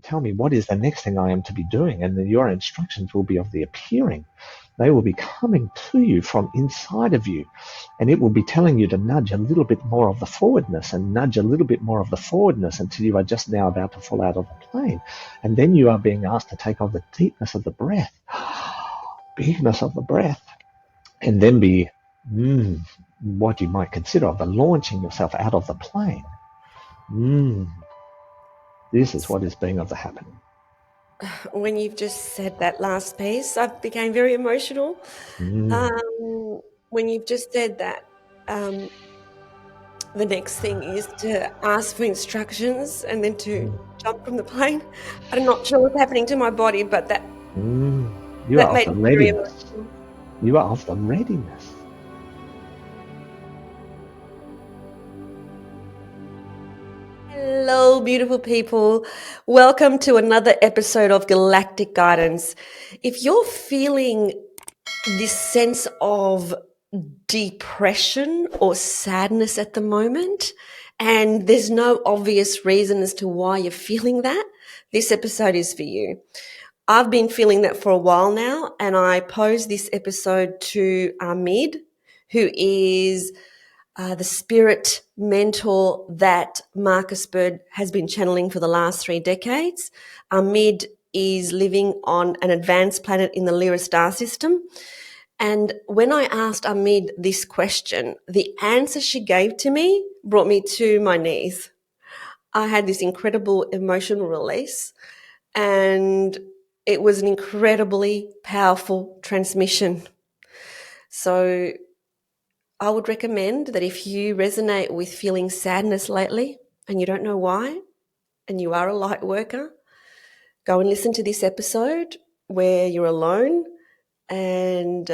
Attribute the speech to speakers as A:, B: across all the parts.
A: tell me what is the next thing I am to be doing, and then your instructions will be of the appearing. They will be coming to you from inside of you, and it will be telling you to nudge a little bit more of the forwardness and nudge a little bit more of the forwardness until you are just now about to fall out of the plane. And then you are being asked to take on the deepness of the breath, bigness of the breath, and then be what you might consider of the launching yourself out of the plane. This is what is being of the happening.
B: When you've just said that last piece, I became very emotional. When you've just said that, the next thing is to ask for instructions and then to jump from the plane. I'm not sure what's happening to my body, but that
A: You are of
B: made
A: the
B: me very
A: readiness.
B: emotional.
A: You are of the readiness.
B: Hello, beautiful people. Welcome to another episode of Galactic Guidance. If you're feeling this sense of depression or sadness at the moment, and there's no obvious reason as to why you're feeling that, this episode is for you. I've been feeling that for a while now, and I posed this episode to Ameed, who is the spirit mentor that Marcus Bird has been channeling for the last 3 decades. Ameed is living on an advanced planet in the Lyra star system. And when I asked Ameed this question, the answer she gave to me brought me to my knees. I had this incredible emotional release, and it was an incredibly powerful transmission. So I would recommend that if you resonate with feeling sadness lately and you don't know why, and you are a light worker, go and listen to this episode where you're alone and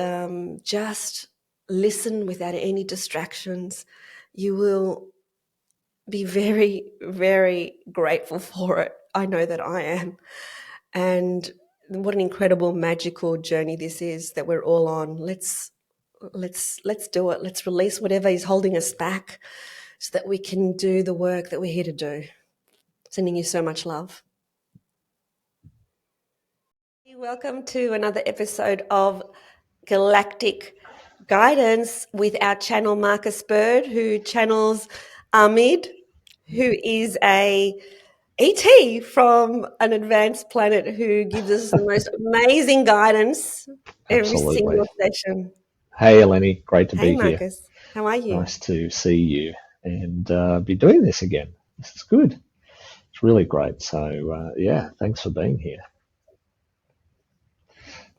B: just listen without any distractions. You will be very, very grateful for it. I know that I am. And what an incredible, magical journey this is that we're all on. Let's do it. Let's release whatever is holding us back so that we can do the work that we're here to do. Sending you so much love. Welcome to another episode of Galactic Guidance with our channel Marcus Bird, who channels Ameed, who is a ET from an advanced planet who gives us the most amazing guidance every
A: Absolutely.
B: single session.
A: Hey, Eleni, great to
B: Hey,
A: be here.
B: Marcus, how are you?
A: Nice to see you and be doing this again. This is good. It's really great. So, yeah, thanks for being here.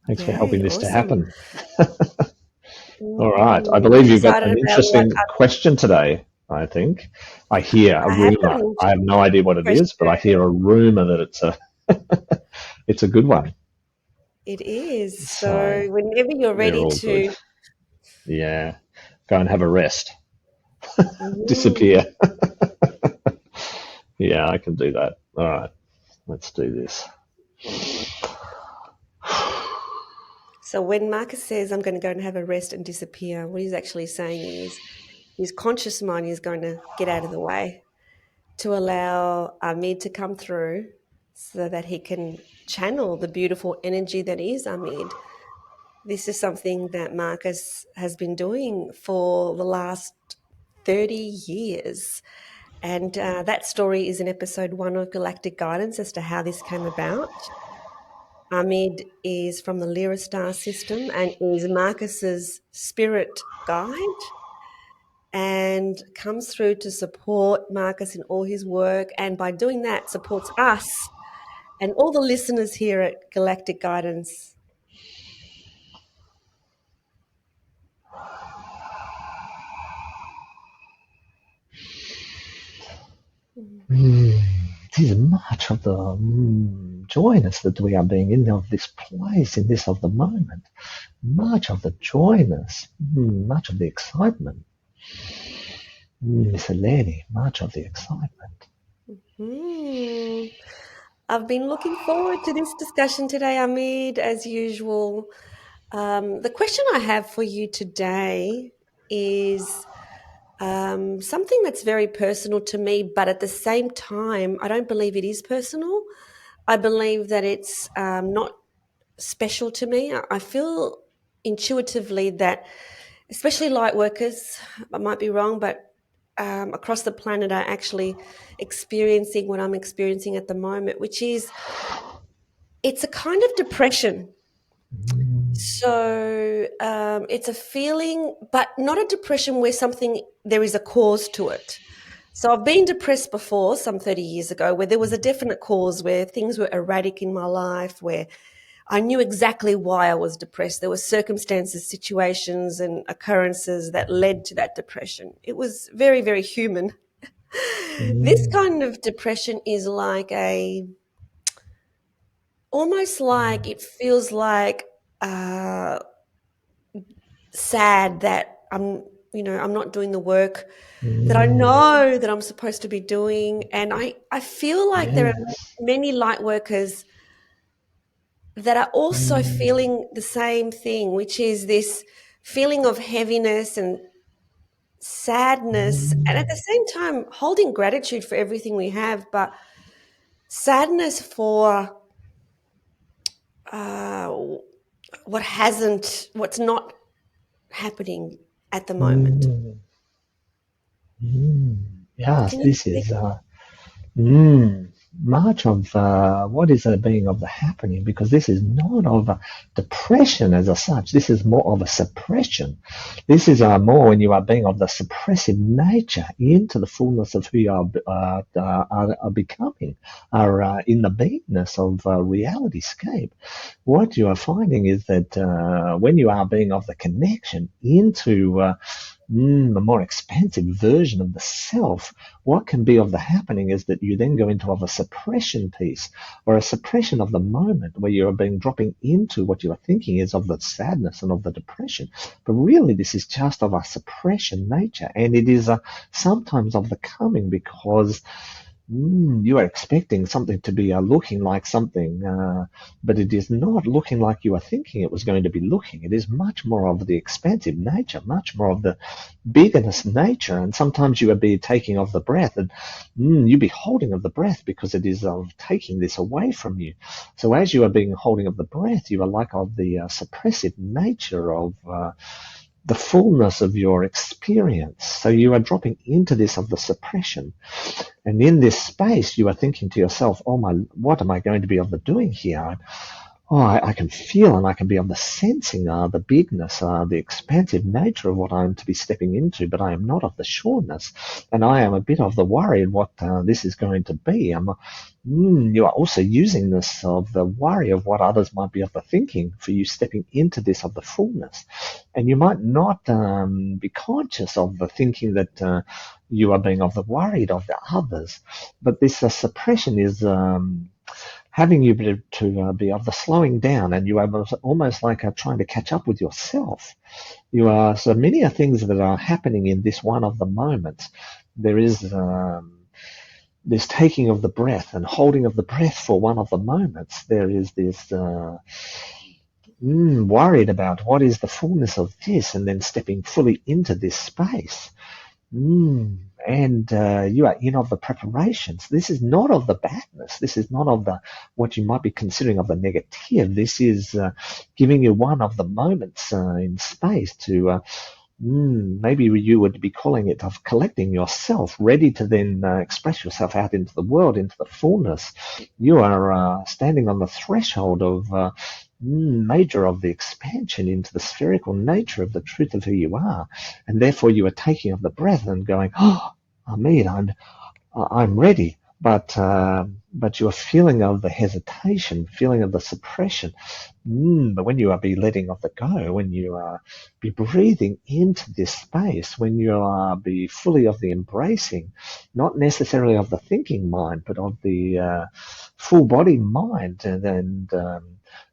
A: Thanks for helping this to happen. All right. I believe you've got
B: Excited
A: an
B: about what
A: interesting question today, I think. I hear a
B: I have
A: rumor.
B: got.
A: I have no idea what it is, but I hear a rumor that it's a good one.
B: It is.
A: So
B: So whenever you're
A: they're
B: ready
A: all good.
B: to
A: Yeah. Go and have a rest. Disappear. Yeah, I can do that. All right. Let's do this.
B: So when Marcus says, I'm going to go and have a rest and disappear, what he's actually saying is his conscious mind is going to get out of the way to allow Ameed to come through so that he can channel the beautiful energy that is Ameed. This is something that Marcus has been doing for the last 30 years. And that story is in episode 1 of Galactic Guidance as to how this came about. Ameed is from the Lyra star system and is Marcus's spirit guide and comes through to support Marcus in all his work, and by doing that supports us and all the listeners here at Galactic Guidance.
A: It is much of the joyness that we are being in of this place, in this of the moment. Much of the joyness, much of the excitement. Miss Eleni, much of the excitement.
B: I've been looking forward to this discussion today, Ameed, as usual. The question I have for you today is something that's very personal to me, but at the same time, I don't believe it is personal. I believe that it's not special to me. I feel intuitively that, especially light workers, I might be wrong, but across the planet are actually experiencing what I'm experiencing at the moment, which is it's a kind of depression. So it's a feeling, but not a depression where there is a cause to it. So I've been depressed before, some 30 years ago, where there was a definite cause, where things were erratic in my life, where I knew exactly why I was depressed. There were circumstances, situations, and occurrences that led to that depression. It was very, very human. This
A: Mm,
B: kind of depression is almost like it feels like uh, sad that I'm not doing the work that I
A: mm,
B: know that I'm supposed to be doing. And I feel like there are
A: yes.
B: many light workers that are also
A: Mm,
B: feeling the same thing, which is this feeling of heaviness and sadness, and at the
A: mm,
B: same time holding gratitude for everything we have, but sadness for uh, what's not happening at the moment.
A: mm, mm. Yes,
B: Can you
A: this
B: speak?
A: is Mm, much of what is the being of the happening, because this is not of a depression as a such. This is more of a suppression. This is more when you are being of the suppressive nature into the fullness of who you are becoming, are in the beingness of reality scape. What you are finding is that when you are being of the connection into the more expansive version of the self, what can be of the happening is that you then go into of a suppression piece, or a suppression of the moment, where you are being dropping into what you are thinking is of the sadness and of the depression. But really this is just of a suppression nature, and it is sometimes of the coming, because you are expecting something to be looking like something, but it is not looking like you are thinking it was going to be looking. It is much more of the expansive nature, much more of the bigness nature. And sometimes you will be taking of the breath, and you be holding of the breath, because it is of taking this away from you. So as you are being holding of the breath, you are like of the suppressive nature of the fullness of your experience. So you are dropping into this of the suppression. And in this space, you are thinking to yourself, oh my, what am I going to be able to doing here? I can feel and I can be on the sensing, the bigness, the expansive nature of what I am to be stepping into, but I am not of the sureness. And I am a bit of the worry of what this is going to be. You are also using this of the worry of what others might be of the thinking for you stepping into this of the fullness. And you might not be conscious of the thinking that you are being of the worried of the others. But this suppression is having you to be of the slowing down, and you are almost like trying to catch up with yourself. You are, so many are things that are happening in this one of the moments. There is this taking of the breath and holding of the breath for one of the moments. There is this worried about what is the fullness of this, and then stepping fully into this space. And you are in of the preparations. This is not of the badness. This is not of the what you might be considering of the negative. This is giving you one of the moments in space to maybe you would be calling it of collecting yourself, ready to then express yourself out into the world, into the fullness. You are standing on the threshold of major of the expansion into the spherical nature of the truth of who you are, and therefore you are taking of the breath and going, oh, Ameed, I'm ready. But your feeling of the hesitation, feeling of the suppression, but when you are be letting of the go, when you are be breathing into this space, when you are be fully of the embracing, not necessarily of the thinking mind, but of the full body mind, and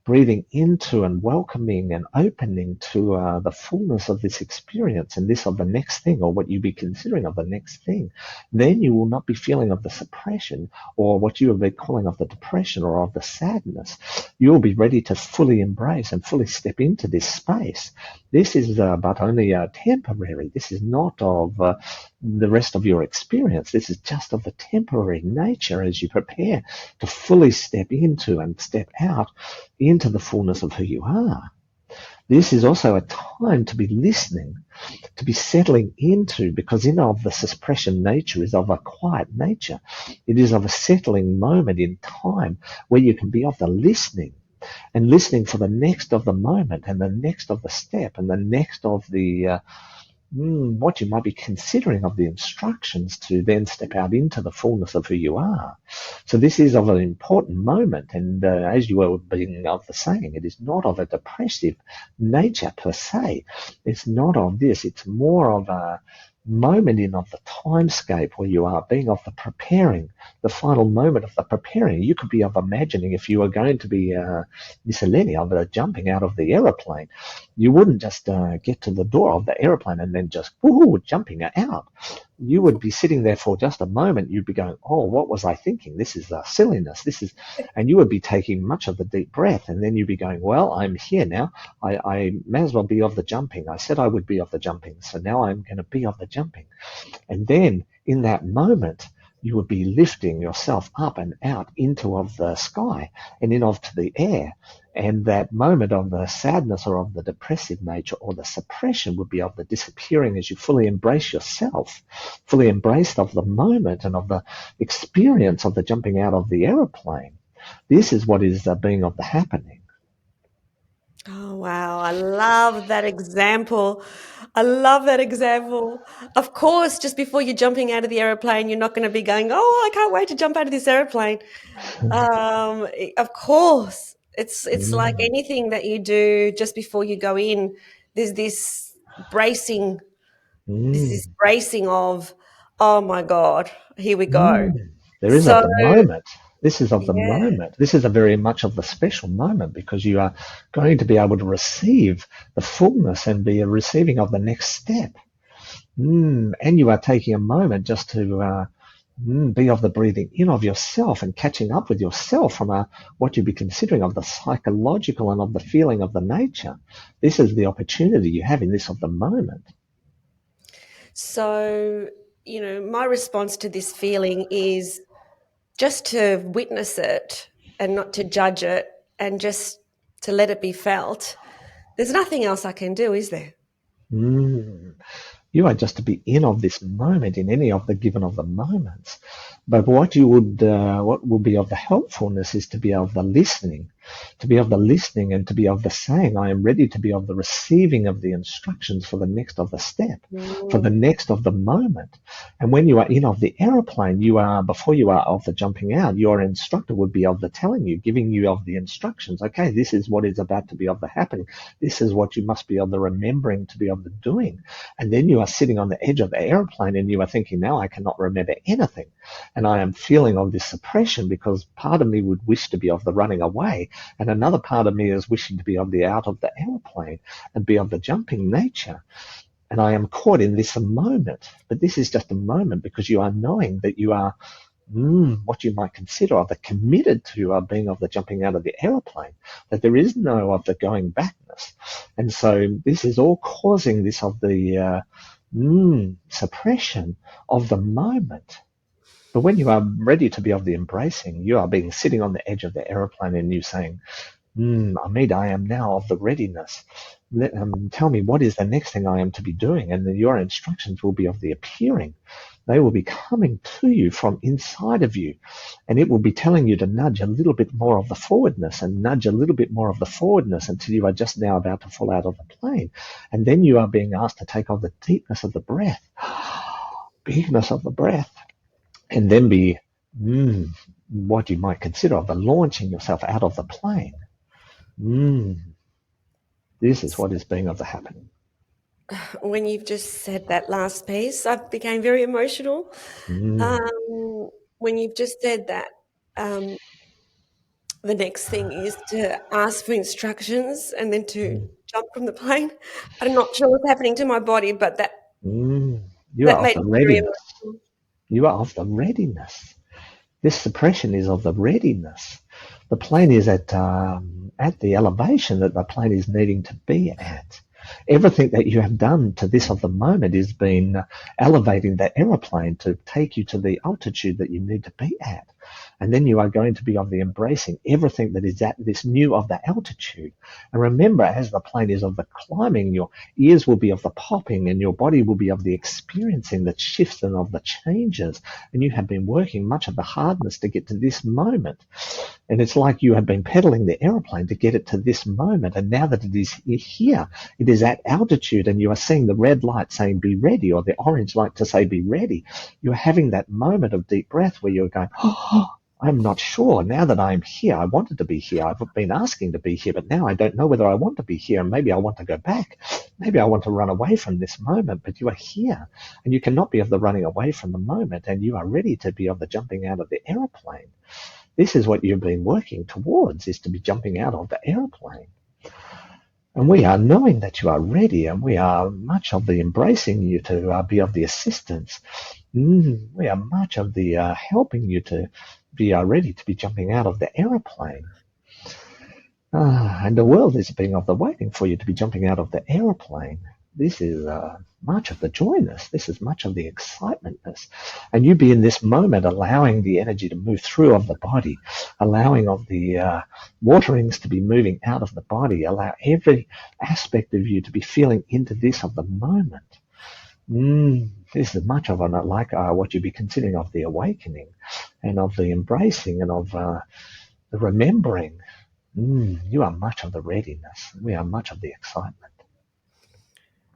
A: breathing into and welcoming and opening to the fullness of this experience and this of the next thing, or what you be considering of the next thing, then you will not be feeling of the suppression or what you have been calling of the depression or of the sadness. You will be ready to fully embrace and fully step into this space. This is but only temporary. This is not of the rest of your experience. This is just of the temporary nature as you prepare to fully step into and step out into the fullness of who you are. This is also a time to be listening, to be settling into, because in of the suppression nature is of a quiet nature. It is of a settling moment in time where you can be of the listening, and listening for the next of the moment and the next of the step and the next of the what you might be considering of the instructions to then step out into the fullness of who you are. So this is of an important moment, and as you were being of the saying, it is not of a depressive nature per se. It's not of this. It's more of a moment in of the timescape where you are being of the preparing, the final moment of the preparing. You could be of imagining if you were going to be Miss Eleni of jumping out of the aeroplane. You wouldn't just get to the door of the aeroplane and then just woohoo, jumping out. You would be sitting there for just a moment. You'd be going, oh, what was I thinking? This is silliness. And you would be taking much of the deep breath, and then you'd be going, well, I'm here now. I may as well be of the jumping. I said I would be of the jumping, so now I'm going to be of the jumping. And then in that moment, you would be lifting yourself up and out into of the sky and in of to the air. And that moment of the sadness or of the depressive nature or the suppression would be of the disappearing as you fully embrace yourself, fully embraced of the moment and of the experience of the jumping out of the aeroplane. This is what is being of the happening.
B: Oh, wow. I love that example. I love that example. Of course, just before you're jumping out of the aeroplane, you're not going to be going, oh, I can't wait to jump out of this aeroplane. Of course, it's like anything that you do just before you go in. There's this bracing, of, oh my God, here we go.
A: There is
B: So,
A: of the moment. This is of the
B: yeah.
A: moment. This is a very much of the special moment because you are going to be able to receive the fullness and be a receiving of the next step. And you are taking a moment just to be of the breathing in of yourself and catching up with yourself from what you'd be considering of the psychological and of the feeling of the nature. This is the opportunity you have in this of the moment.
B: So, my response to this feeling is just to witness it and not to judge it and just to let it be felt. There's nothing else I can do, is there?
A: You are just to be in of this moment in any of the given of the moments. But what will be of the helpfulness is to be of the listening, and to be of the saying, I am ready to be of the receiving of the instructions for the next of the step, for the next of the moment. And when you are in of the aeroplane, before you are of the jumping out, your instructor would be of the telling you, giving you of the instructions. Okay, this is what is about to be of the happening. This is what you must be of the remembering to be of the doing. And then you are sitting on the edge of the aeroplane and you are thinking, now I cannot remember anything. And I am feeling of this suppression because part of me would wish to be of the running away, and another part of me is wishing to be of the out of the aeroplane and be of the jumping nature. And I am caught in this moment. But this is just a moment because you are knowing that you are what you might consider of the committed to being of the jumping out of the aeroplane, that there is no of the going backness. And so this is all causing this of the suppression of the moment. But when you are ready to be of the embracing, you are being sitting on the edge of the aeroplane and you saying, Ameed, I am now of the readiness. Tell me what is the next thing I am to be doing, and then your instructions will be of the appearing. They will be coming to you from inside of you, and it will be telling you to nudge a little bit more of the forwardness and nudge a little bit more of the forwardness until you are just now about to fall out of the plane. And then you are being asked to take on the deepness of the breath, bigness of the breath, and then be what you might consider of the launching yourself out of the plane. This is what is being of the happening.
B: When you've just said that last piece, I became very emotional. When you've just said that, the next thing is to ask for instructions and then to jump from the plane. I'm not sure what's happening to my body, but that
A: You are of
B: made
A: the
B: me very
A: readiness.
B: emotional.
A: You are of the readiness. This suppression is of the readiness. The plane is at the elevation that the plane is needing to be at. Everything that you have done to this of the moment is been elevating the aeroplane to take you to the altitude that you need to be at. And then you are going to be of the embracing everything that is at this new of the altitude. And remember, as the plane is of the climbing, your ears will be of the popping and your body will be of the experiencing the shifts and of the changes. And you have been working much of the hardness to get to this moment. And it's like you have been pedaling the aeroplane to get it to this moment. And now that it is here, it is at altitude and you are seeing the red light saying be ready, or the orange light to say be ready. You are having that moment of deep breath where you're going, oh, I'm not sure. Now that I'm here, I wanted to be here. I've been asking to be here, but now I don't know whether I want to be here. And maybe I want to go back. Maybe I want to run away from this moment, but you are here. And you cannot be of the running away from the moment. And you are ready to be of the jumping out of the aeroplane. This is what you've been working towards, is to be jumping out of the aeroplane. And we are knowing that you are ready, and we are much of the embracing you to be of the assistance. We are much of the helping you to be ready to be jumping out of the aeroplane. And the world is being of the waiting for you to be jumping out of the aeroplane. This is much of the joyness. This is much of the excitementness. And you be in this moment allowing the energy to move through of the body, allowing of the waterings to be moving out of the body, allow every aspect of you to be feeling into this of the moment. This is much of what you'd be considering of the awakening and of the embracing and of the remembering. You are much of the readiness. We are much of the excitement.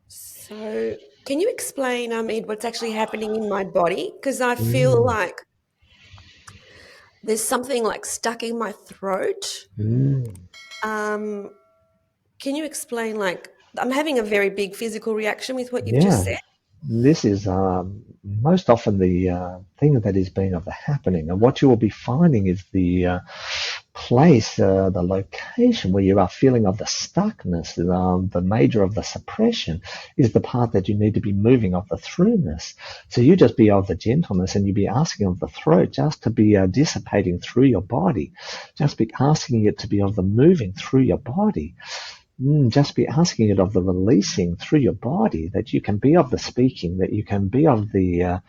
B: So can you explain, Ameed, what's actually happening in my body? Because I feel like there's something like stuck in my throat. Can you explain, like, I'm having a very big physical reaction with what you've just said.
A: This is most often the thing that is being of the happening. And what you will be finding is the place, the location where you are feeling of the stuckness, the major of the suppression is the part that you need to be moving of the throughness. So you just be of the gentleness and you be asking of the throat just to be dissipating through your body. Just be asking it to be of the moving through your body. Just be asking it of the releasing through your body, that you can be of the speaking, that you can be of the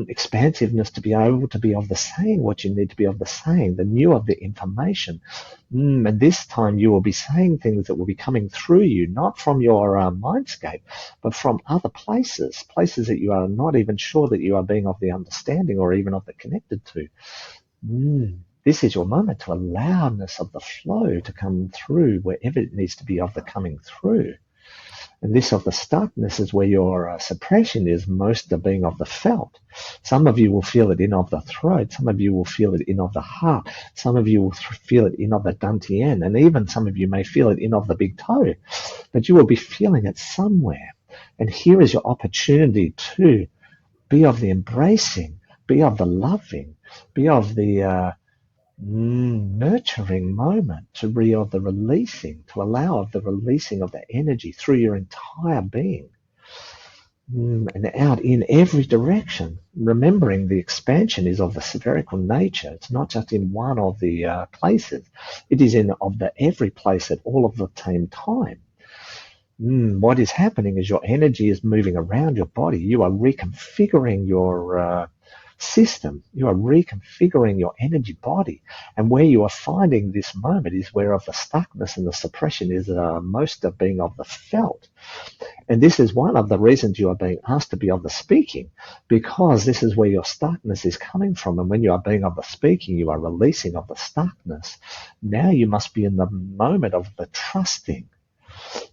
A: expansiveness to be able to be of the saying what you need to be of the saying, the new of the information. And this time you will be saying things that will be coming through you, not from your mindscape, but from other places that you are not even sure that you are being of the understanding or even of the connected to. This is your moment to allowness of the flow to come through wherever it needs to be of the coming through. And this of the stuckness is where your suppression is most of being of the felt. Some of you will feel it in of the throat. Some of you will feel it in of the heart. Some of you will feel it in of the dantian. And even some of you may feel it in of the big toe. But you will be feeling it somewhere. And here is your opportunity to be of the embracing, be of the loving, be of the nurturing moment, to be of the releasing, to allow of the releasing of the energy through your entire being and out in every direction, remembering the expansion is of the spherical nature. It's not just in one of the places, it is in of the every place at all of the same time. What is happening is your energy is moving around your body. You are reconfiguring your system. You are reconfiguring your energy body. And where you are finding this moment is where of the stuckness and the suppression is most of being of the felt. And this is one of the reasons you are being asked to be of the speaking, because this is where your stuckness is coming from. And when you are being of the speaking, you are releasing of the stuckness. Now you must be in the moment of the trusting.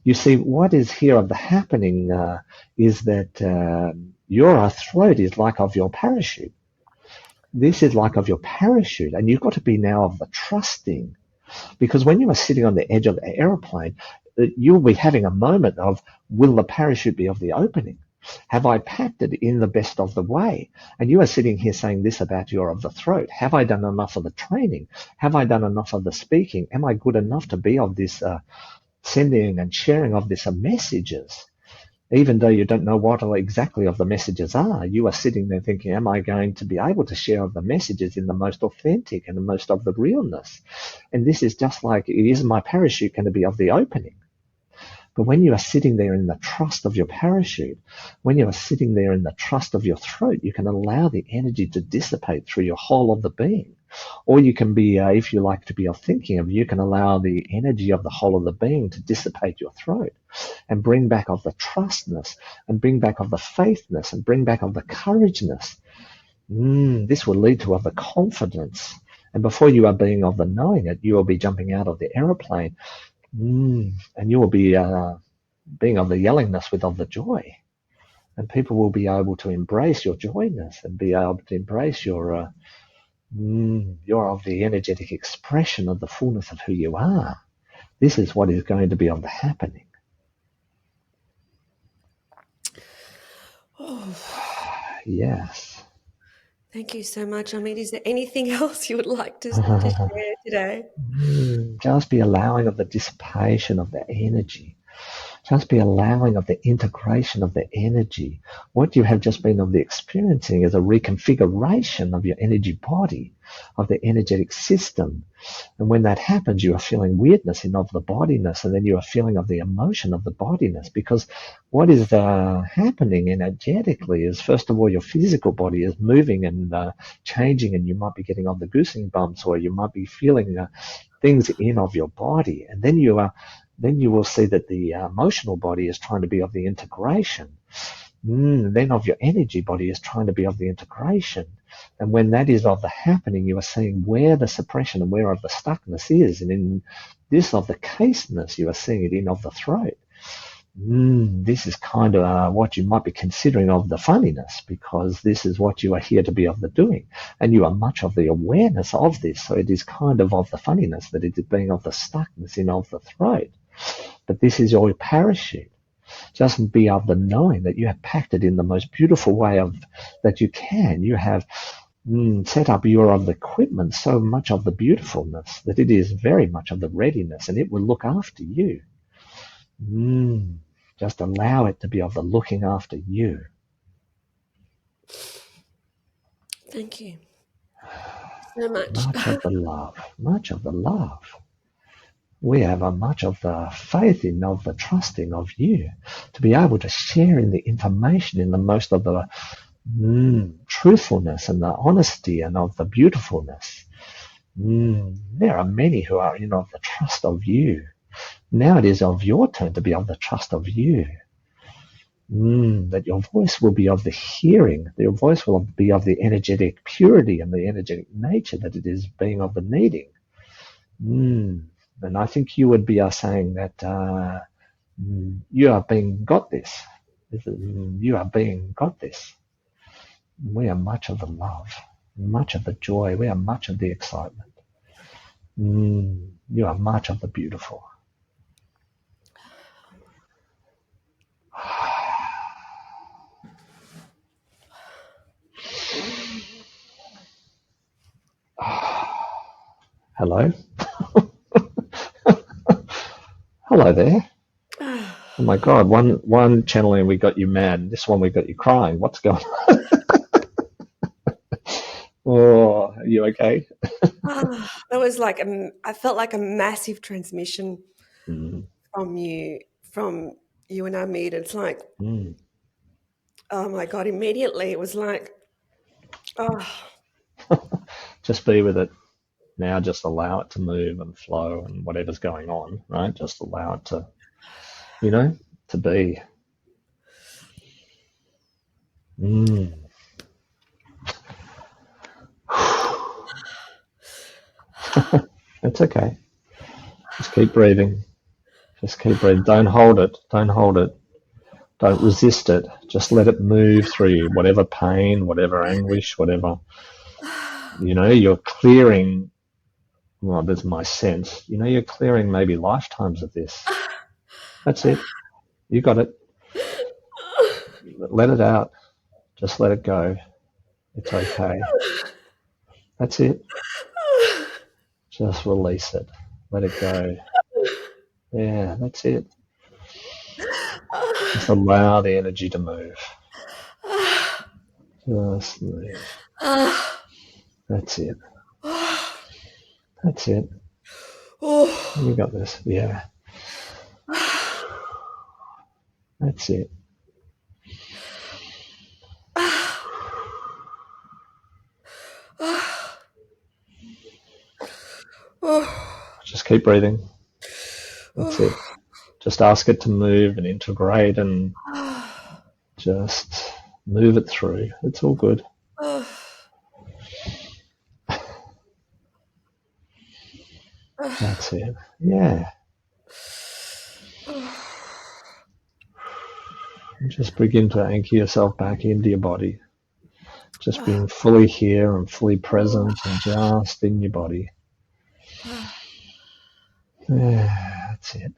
A: You see, what is here of the happening is that your throat is like of your parachute. This is like of your parachute, and you've got to be now of the trusting. Because when you are sitting on the edge of the aeroplane, you'll be having a moment of, will the parachute be of the opening? Have I packed it in the best of the way? And you are sitting here saying this about your of the throat. Have I done enough of the training? Have I done enough of the speaking? Am I good enough to be of this sending and sharing of these messages? Even though you don't know what exactly of the messages are, you are sitting there thinking, am I going to be able to share of the messages in the most authentic and the most of the realness? And this is just like, is my parachute going to be of the opening? But when you are sitting there in the trust of your parachute, when you are sitting there in the trust of your throat, you can allow the energy to dissipate through your whole of the being. Or you can be, if you like to be thinking of, you can allow the energy of the whole of the being to dissipate your throat and bring back of the trustness and bring back of the faithness and bring back of the courageness. This will lead to of the confidence. And before you are being of the knowing it, you will be jumping out of the aeroplane, and you will be being of the yellingness with of the joy. And people will be able to embrace your joyness and be able to embrace your of the energetic expression of the fullness of who you are. This is what is going to be of the happening. Yes.
B: Thank you so much, Ameed. Is there anything else you would like to share today?
A: Just be allowing of the dissipation of the energy. Just be allowing of the integration of the energy. What you have just been of the experiencing is a reconfiguration of your energy body, of the energetic system. And when that happens, you are feeling weirdness in of the bodiness, and then you are feeling of the emotion of the bodiness, because what is happening energetically is, first of all, your physical body is moving and changing, and you might be getting on the goosing bumps, or you might be feeling things in of your body. And then you will see that the emotional body is trying to be of the integration. Then of your energy body is trying to be of the integration. And when that is of the happening, you are seeing where the suppression and where of the stuckness is. And in this of the caseness, you are seeing it in of the throat. This is kind of what you might be considering of the funniness, because this is what you are here to be of the doing. And you are much of the awareness of this. So it is kind of the funniness that it is being of the stuckness in of the throat. But this is your parachute. Just be of the knowing that you have packed it in the most beautiful way that you can. You have set up your of the equipment so much of the beautifulness that it is very much of the readiness, and it will look after you. Just allow it to be of the looking after you.
B: Thank you so much.
A: Much of the love. Much of the love. We have a much of the faith in, of the trusting of you, to be able to share in the information in the most of the truthfulness and the honesty and of the beautifulness. There are many who are in of the trust of you. Now it is of your turn to be of the trust of you. That your voice will be of the hearing, that your voice will be of the energetic purity and the energetic nature that it is being of the needing. And I think you would be saying that you are being got this. You are being got this. We are much of the love, much of the joy. We are much of the excitement. You are much of the beautiful. Hello? Hello there. Oh my God, one channeling we got you mad, this one we got you crying. What's going on? Oh, are you okay?
B: That was like I felt like a massive transmission from you and Ameed. It's like, oh my God, immediately it was like,
A: Just be with it. Now just allow it to move and flow and whatever's going on, right? Just allow it to, to be. It's okay. Just keep breathing. Just keep breathing. Don't hold it. Don't hold it. Don't resist it. Just let it move through you. Whatever pain, whatever anguish, whatever, you're clearing. Well, that's my sense. You're clearing maybe lifetimes of this. That's it. You got it. Let it out. Just let it go. It's okay. That's it. Just release it. Let it go. Yeah, that's it. Just allow the energy to move. Just move. That's it. That's it. You got this. Yeah. That's it. Just keep breathing. That's it. Just ask it to move and integrate and just move it through. It's all good. That's it. Yeah. And just begin to anchor yourself back into your body. Just being fully here and fully present and just in your body. Yeah, that's it.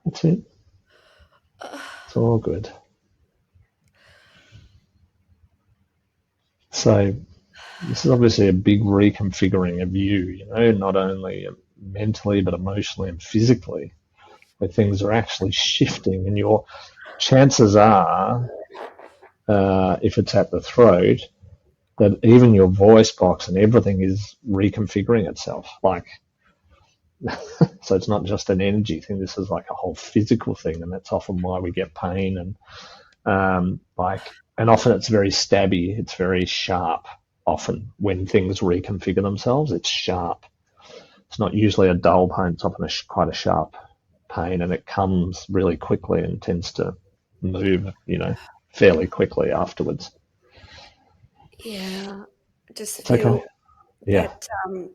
A: That's it. It's all good. So this is obviously a big reconfiguring of you, not only mentally but emotionally and physically, where things are actually shifting, and your chances are, if it's at the throat, that even your voice box and everything is reconfiguring itself. So it's not just an energy thing. This is like a whole physical thing, and that's often why we get pain and and often it's very stabby. It's very sharp. Often when things reconfigure themselves, it's sharp. It's not usually a dull pain. It's often quite a sharp pain, and it comes really quickly and tends to move, fairly quickly afterwards.
B: Yeah, just
A: It's
B: feel
A: okay. Yeah.
B: that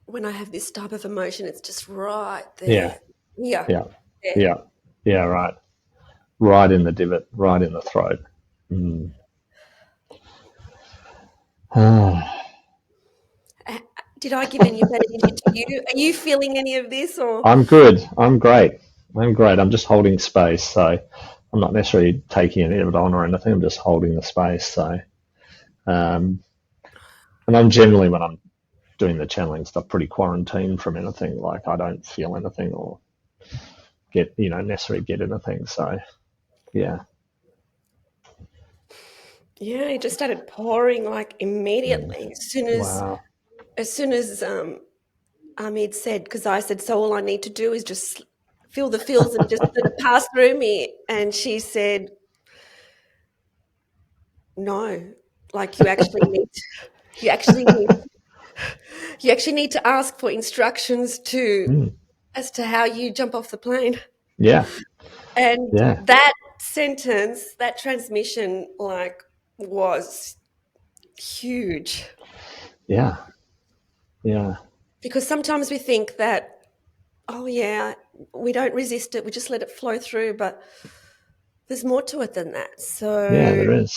B: when I have this type of emotion, it's just right there.
A: Yeah.
B: Yeah.
A: Yeah. Right. Right in the divot, right in the throat.
B: Did I give any of that energy to you? Are you feeling any of this, or?
A: I'm good. I'm great. I'm just holding space. So I'm not necessarily taking any of it on or anything. I'm just holding the space. So, and I'm generally, when I'm doing the channeling stuff, pretty quarantined from anything. Like I don't feel anything or necessarily get anything. So, yeah.
B: Yeah, it just started pouring like immediately
A: Wow.
B: as soon as Ameed said, because I said, so all I need to do is just feel the feels and just let it pass through me. And she said, no, like you actually need to ask for instructions as to how you jump off the plane.
A: Yeah.
B: And
A: Yeah.
B: that sentence, that transmission, like, was huge.
A: Yeah. Yeah.
B: Because sometimes we think that, oh yeah, we don't resist it, we just let it flow through, but there's more to it than that. So
A: Yeah, there is.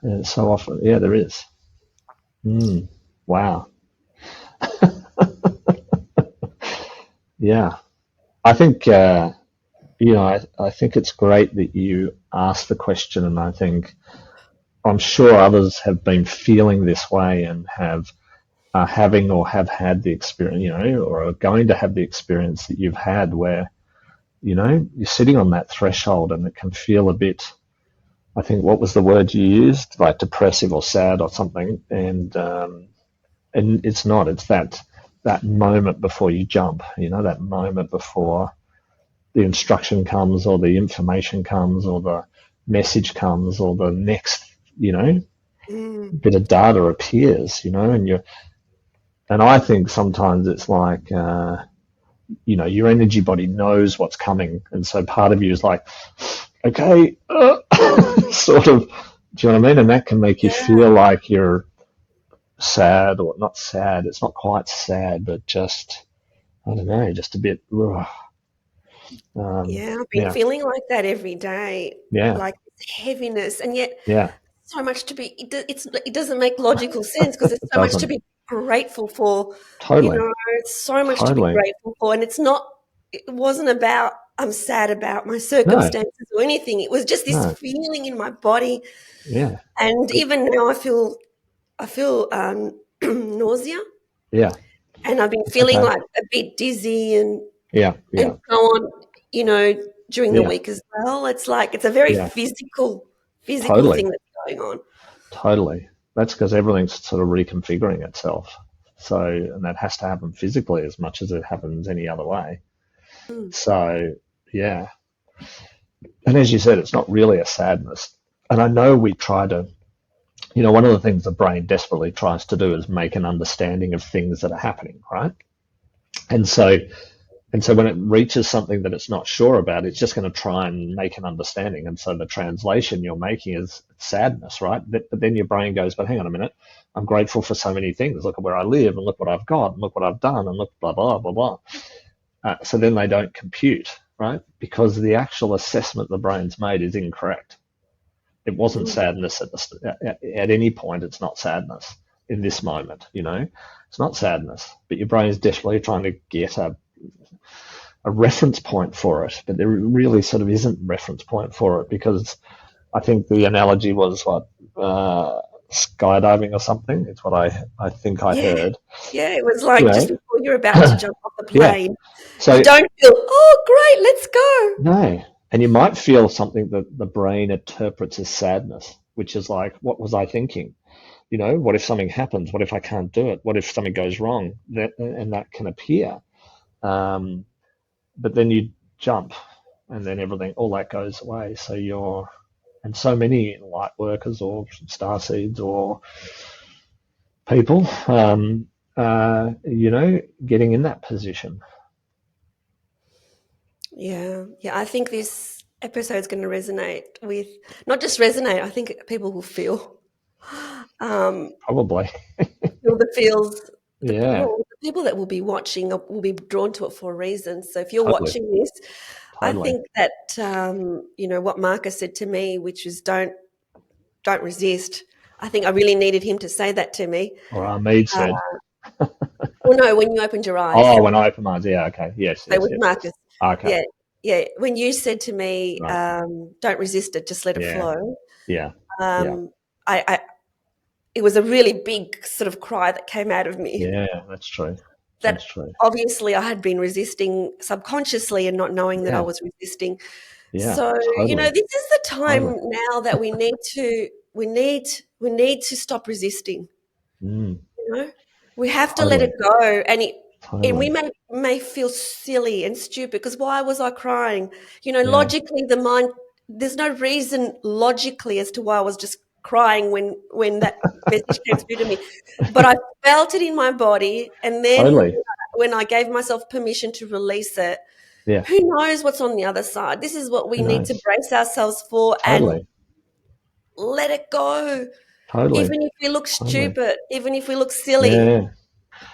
A: Yeah, so often. Yeah, there is. Wow. Yeah. I think, I think it's great that you asked the question, and I'm sure others have been feeling this way and are having or have had the experience, or are going to have the experience that you've had where, you're sitting on that threshold and it can feel a bit, I think, what was the word you used? Like depressive or sad or something. And it's not, it's that moment before you jump, that moment before the instruction comes or the information comes or the message comes or the next, bit of data appears, and I think sometimes it's like, your energy body knows what's coming. And so part of you is like, okay, sort of, do you know what I mean? And that can make you feel like you're sad, or not sad. It's not quite sad, but just, I don't know, just a bit,
B: I've been
A: yeah,
B: feeling like that every day,
A: yeah,
B: like heaviness, and yet
A: yeah,
B: so much to be. It doesn't make logical sense because there's
A: it
B: so much to
A: doesn't.
B: be grateful for.
A: Totally,
B: So much to be
A: totally.
B: grateful for, and it's not. It wasn't about I'm sad about my
A: No,
B: circumstances or anything. It was just this
A: no,
B: feeling in my body,
A: yeah,
B: and even now I feel nausea,
A: yeah,
B: and I've been
A: it's
B: feeling
A: okay.
B: like a bit dizzy
A: Yeah,
B: and
A: yeah,
B: so on, during the
A: yeah,
B: week as well. It's like it's a very
A: yeah,
B: physical
A: totally,
B: thing that's going on.
A: totally. That's because everything's sort of reconfiguring itself. So, and that has to happen physically as much as it happens any other way. So, yeah. And as you said, it's not really a sadness. And I know we try to, one of the things the brain desperately tries to do is make an understanding of things that are happening, right? And so when it reaches something that it's not sure about, it's just going to try and make an understanding. And so the translation you're making is sadness, right? But then your brain goes, but hang on a minute, I'm grateful for so many things. Look at where I live, and look what I've got, and look what I've done, and look blah, blah, blah, blah. So then they don't compute, right? Because the actual assessment the brain's made is incorrect. It wasn't sadness at any point. It's not sadness in this moment, It's not sadness, but your brain is desperately trying to get a reference point for it, but there really sort of isn't a reference point for it, because I think the analogy was skydiving or something. It's what I think I heard.
B: Yeah, it was like just before you're about to jump off the plane,
A: So
B: you don't feel, oh, great, let's go.
A: No. And you might feel something that the brain interprets as sadness, which is like, what was I thinking? What if something happens? What if I can't do it? What if something goes wrong? And that can appear. But then you jump, and then all that goes away. So and so many light workers or starseeds or people, getting in that position.
B: Yeah. I think this episode is going to resonate with, not just resonate, I think people will feel.
A: Probably.
B: Feel the feels.
A: Yeah.
B: The people that will be watching will be drawn to it for a reason. So if you're
A: Totally.
B: watching this,
A: Totally.
B: I think that, what Marcus said to me, which is don't resist. I think I really needed him to say that to me.
A: Or Ameed said.
B: Well, no, when you opened your eyes.
A: Oh, when I opened my eyes. Yeah, okay. Yes.
B: So with Marcus.
A: Okay.
B: Yeah. When you said to me,
A: Right.
B: don't resist it, just let it flow.
A: Yeah.
B: It was a really big sort of cry that came out of me.
A: Yeah, that's true. That's true.
B: Obviously I had been resisting subconsciously and not knowing that I was resisting.
A: Yeah,
B: so,
A: totally.
B: this is the time now that we need to stop resisting. We have to let it go. And we may feel silly and stupid because why was I crying? Logically, the mind, there's no reason logically as to why I was just crying when that message came through to me. But I felt it in my body, and then when I gave myself permission to release it, who knows what's on the other side? This is what we need to brace ourselves for and let it go. Even if we look stupid, even if we look silly.
A: Yeah,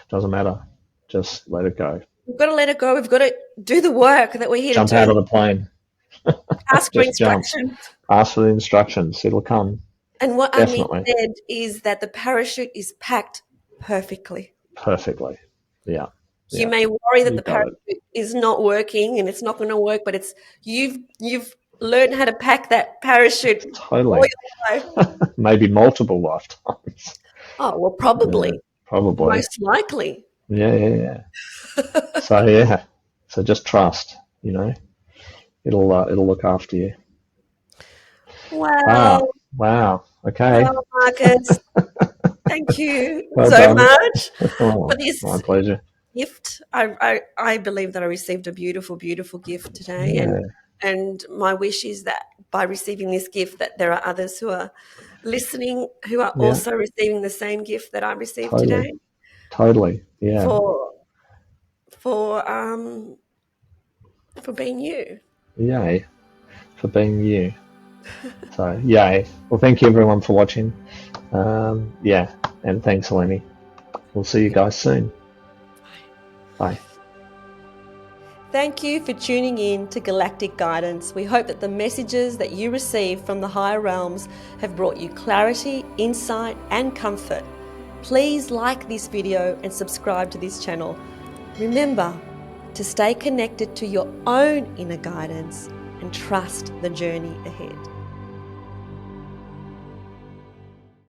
A: doesn't matter. Just let it go.
B: We've got to let it go. We've got to do the work that we're here
A: to do. Jump out of the plane.
B: Ask for instructions.
A: Ask for the instructions. It'll come.
B: And what Ameed said is that the parachute is packed perfectly.
A: Perfectly. Yeah.
B: You may worry that the parachute is not working and it's not going to work, but you've learned how to pack that parachute.
A: Totally. Maybe multiple lifetimes.
B: Oh, well, probably.
A: Yeah, probably.
B: Most likely.
A: Yeah. So just trust, it'll look after you. Wow. Okay.
B: Wow, Marcus. Thank you
A: done.
B: much for this
A: my pleasure.
B: gift. I believe that I received a beautiful, beautiful gift today. And my wish is that by receiving this gift that there are others who are listening who are also receiving the same gift that I received today.
A: Totally. Yeah.
B: For being you.
A: Yay. For being you. So, yay. Well, thank you everyone for watching. And thanks, Eleni. We'll see you guys soon. Bye.
B: Thank you for tuning in to Galactic Guidance. We hope that the messages that you receive from the higher realms have brought you clarity, insight, and comfort. Please like this video and subscribe to this channel. Remember to stay connected to your own inner guidance and trust the journey ahead.